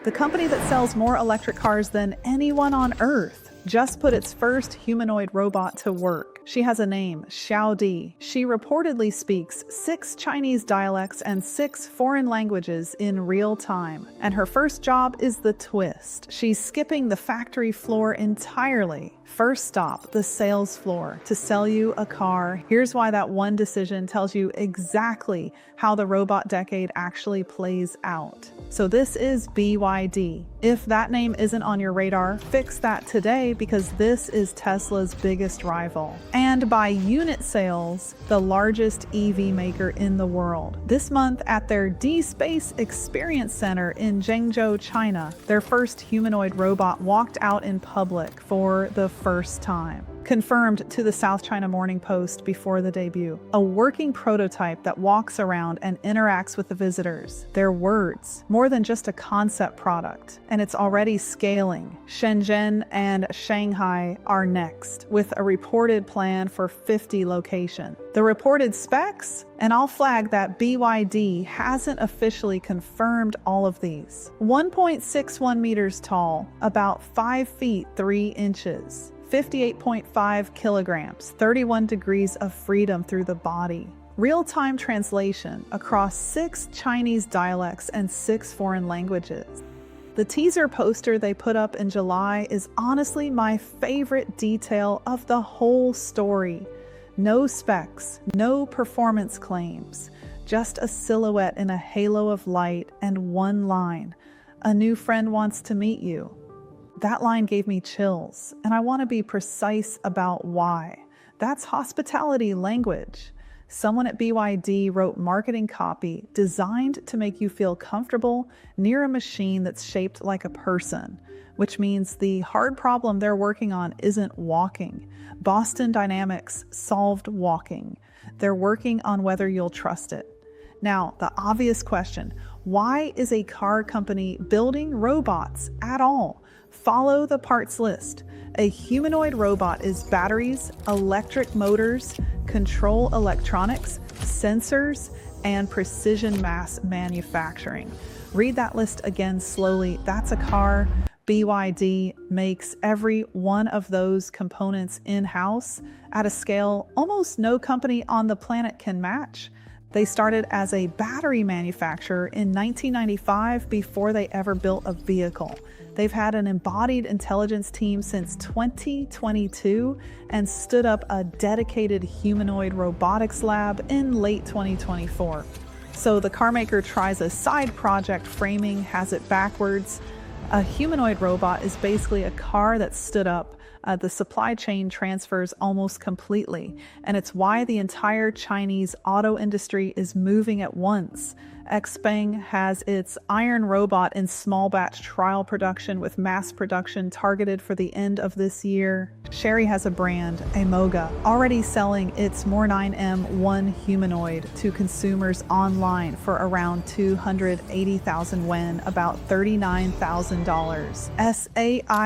the company that sells more electric cars than anyone on Earth, just put its first humanoid robot to work. She has a name, Xiao. She reportedly speaks 6 Chinese dialects and 6 foreign languages in real time. And her first job is the twist. She's skipping the factory floor entirely. First stop, the sales floor, to sell you a car. Here's why that one decision tells you exactly how the robot decade actually plays out. So this is BYD. If that name isn't on your radar, fix that today because this is Tesla's biggest rival. And by unit sales, the largest EV maker in the world. This month at their D-Space Experience Center in Zhengzhou, China, their first humanoid robot walked out in public for the first time. Confirmed to the South China Morning Post before the debut. A working prototype that walks around and interacts with the visitors. Their words, more than just a concept product. And it's already scaling. Shenzhen and Shanghai are next, with a reported plan for 50 locations. The reported specs? And I'll flag that BYD hasn't officially confirmed all of these. 1.61 meters tall, about 5 feet 3 inches. 58.5 kilograms, 31 degrees of freedom through the body. Real-time translation across 6 Chinese dialects and 6 foreign languages. The teaser poster they put up in July is honestly my favorite detail of the whole story. No specs, no performance claims, just a silhouette in a halo of light and one line. A new friend wants to meet you. That line gave me chills, and I want to be precise about why. That's hospitality language. Someone at BYD wrote marketing copy designed to make you feel comfortable near a machine that's shaped like a person, which means the hard problem they're working on isn't walking. Boston Dynamics solved walking. They're working on whether you'll trust it. Now, the obvious question, why is a car company building robots at all? Follow the parts list. A humanoid robot is batteries, electric motors, control electronics, sensors, and precision mass manufacturing. Read that list again slowly. That's a car. BYD makes every one of those components in-house at a scale almost no company on the planet can match. They started as a battery manufacturer in 1995 before they ever built a vehicle. They've had an embodied intelligence team since 2022 and stood up a dedicated humanoid robotics lab in late 2024. So the carmaker tries a side project framing, has it backwards. A humanoid robot is basically a car that stood up. The supply chain transfers almost completely, and it's why the entire Chinese auto industry is moving at once. XPeng has its Iron Robot in small batch trial production with mass production targeted for the end of this year. Chery has a brand, Amoga, already selling its More9M1 humanoid to consumers online for around 280,000 yuan, about $39,000.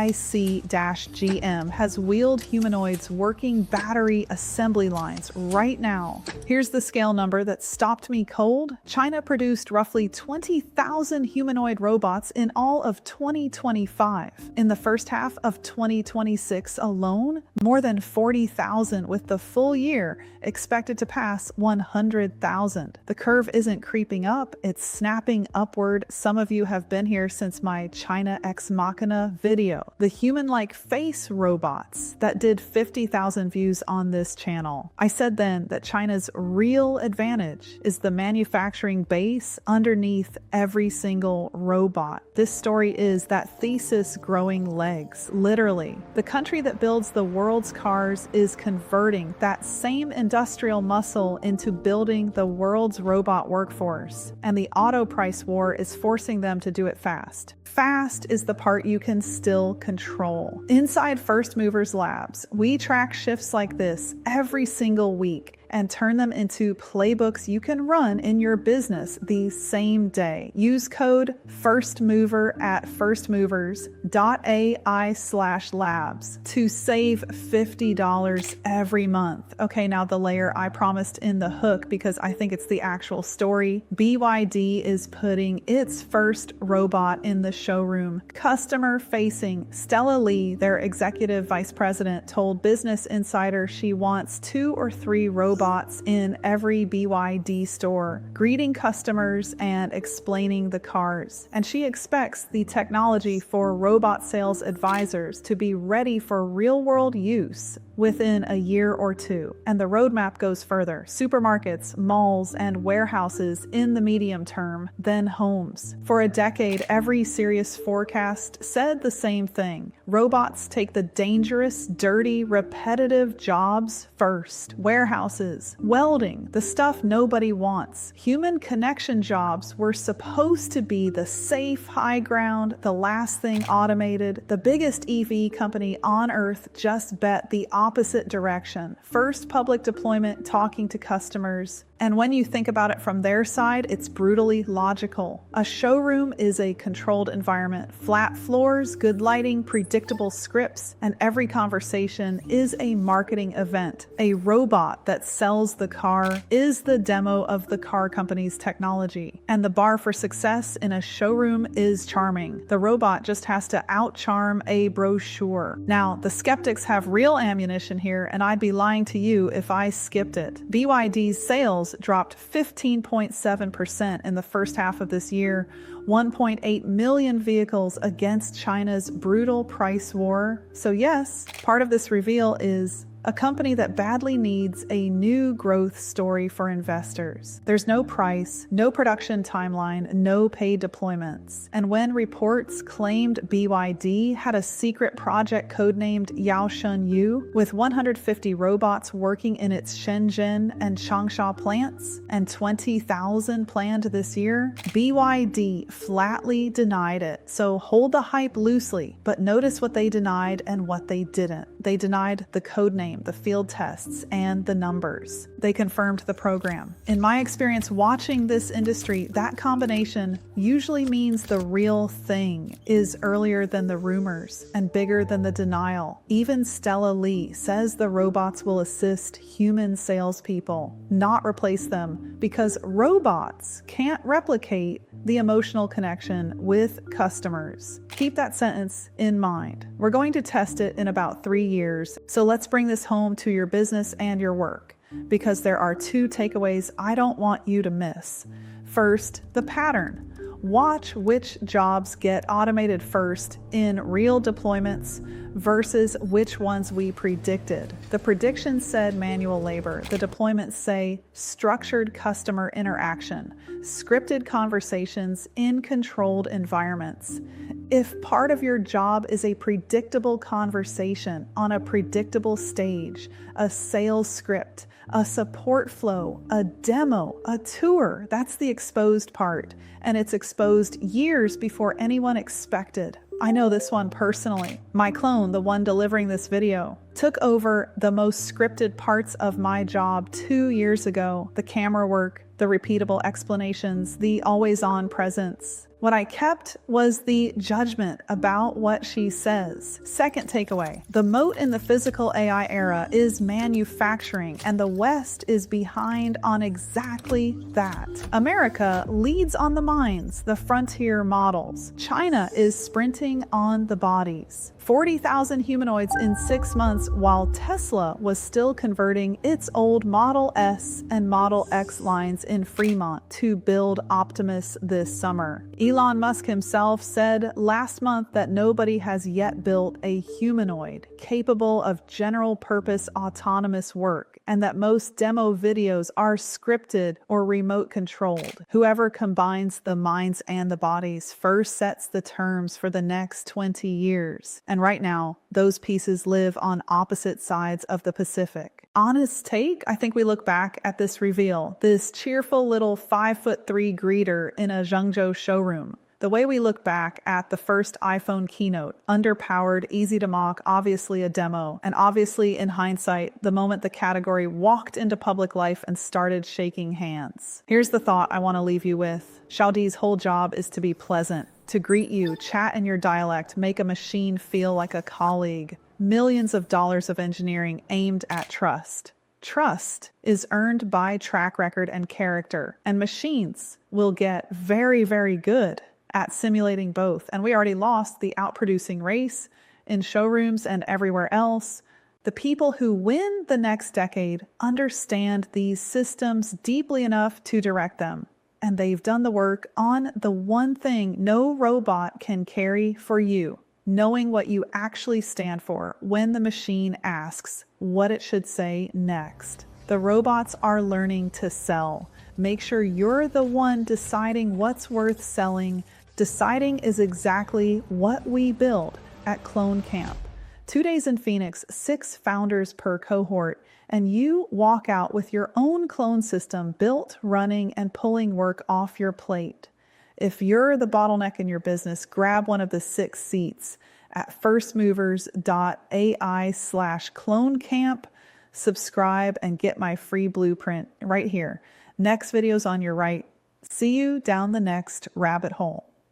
SAIC-GM has wheeled humanoids working battery assembly lines right now. Here's the scale number that stopped me cold. China produced roughly 20,000 humanoid robots in all of 2025. In the first half of 2026 alone, more than 40,000, with the full year expected to pass 100,000. The curve isn't creeping up, it's snapping upward. Some of you have been here since my China Ex Machina video. The human-like face robots that did 50,000 views on this channel. I said then that China's real advantage is the manufacturing base underneath every single robot. This story is that thesis growing legs, literally. The country that builds the world's cars is converting that same industrial muscle into building the world's robot workforce. And the auto price war is forcing them to do it fast. Fast is the part you can still control. Inside First Movers Labs, we track shifts like this every single week. and turn them into playbooks you can run in your business the same day. Use code FIRSTMOVER at firstmovers.ai/labs to save $50 every month. Okay, now the layer I promised in the hook, because I think it's the actual story. BYD is putting its first robot in the showroom. Customer facing. Stella Lee, their executive vice president, told Business Insider she wants 2 or 3 robots in every BYD store, greeting customers and explaining the cars. And she expects the technology for robot sales advisors to be ready for real-world use within a year or 2. And the roadmap goes further. Supermarkets, malls, and warehouses in the medium term, then homes. For a decade, every serious forecast said the same thing. Robots take the dangerous, dirty, repetitive jobs first. Warehouses, welding, the stuff nobody wants. Human connection jobs were supposed to be the safe high ground, the last thing automated. The biggest EV company on earth just bet the opposite direction. First public deployment, talking to customers. And when you think about it from their side, it's brutally logical. A showroom is a controlled environment. Flat floors, good lighting, predictable scripts, and every conversation is a marketing event. A robot that sells the car is the demo of the car company's technology. And the bar for success in a showroom is charming. The robot just has to outcharm a brochure. Now, the skeptics have real ammunition here, and I'd be lying to you if I skipped it. BYD's sales dropped 15.7% in the first half of this year, 1.8 million vehicles against China's brutal price war. So yes, part of this reveal is a company that badly needs a new growth story for investors. There's no price, no production timeline, no paid deployments. And when reports claimed BYD had a secret project codenamed Yaoshunyu with 150 robots working in its Shenzhen and Changsha plants and 20,000 planned this year, BYD flatly denied it. So hold the hype loosely, but notice what they denied and what they didn't. They denied the codename, the field tests, and the numbers. They confirmed the program. In my experience watching this industry, that combination usually means the real thing is earlier than the rumors and bigger than the denial. Even Stella Lee says the robots will assist human salespeople, not replace them, because robots can't replicate the emotional connection with customers. Keep that sentence in mind. We're going to test it in about 3 years, so let's bring this home to your business and your work, because there are 2 takeaways I don't want you to miss. First, the pattern. Watch which jobs get automated first in real deployments versus which ones we predicted. The predictions said manual labor. The deployments say structured customer interaction, scripted conversations in controlled environments. If part of your job is a predictable conversation on a predictable stage, a sales script, a support flow, a demo, a tour, that's the exposed part. And it's exposed years before anyone expected. I know this one personally. My clone, the one delivering this video, took over the most scripted parts of my job 2 years ago. The camera work, the repeatable explanations, the always-on presence. What I kept was the judgment about what she says. Second takeaway, the moat in the physical AI era is manufacturing, and the West is behind on exactly that. America leads on the minds, the frontier models. China is sprinting on the bodies. 40,000 humanoids in 6 months, while Tesla was still converting its old Model S and Model X lines in Fremont to build Optimus this summer. Elon Musk himself said last month that nobody has yet built a humanoid capable of general-purpose autonomous work, and that most demo videos are scripted or remote-controlled. Whoever combines the minds and the bodies first sets the terms for the next 20 years. And right now, those pieces live on opposite sides of the Pacific. Honest take, I think we look back at this reveal, this cheerful little 5'3" greeter in a Zhengzhou showroom. The way we look back at the first iPhone keynote, underpowered, easy to mock, obviously a demo, and obviously in hindsight, the moment the category walked into public life and started shaking hands. Here's the thought I want to leave you with. Xiao's whole job is to be pleasant, to greet you, chat in your dialect, make a machine feel like a colleague. Millions of dollars of engineering aimed at trust. Trust is earned by track record and character, and machines will get very, very good at simulating both. And we already lost the outproducing race in showrooms and everywhere else. The people who win the next decade understand these systems deeply enough to direct them. And they've done the work on the one thing no robot can carry for you, knowing what you actually stand for when the machine asks what it should say next. The robots are learning to sell. Make sure you're the one deciding what's worth selling. Deciding is exactly what we build at Clone Camp. 2 days in Phoenix, 6 founders per cohort, and you walk out with your own clone system built, running, and pulling work off your plate. If you're the bottleneck in your business, grab one of the 6 seats at firstmovers.ai/clonecamp. Subscribe and get my free blueprint right here. Next video's on your right. See you down the next rabbit hole.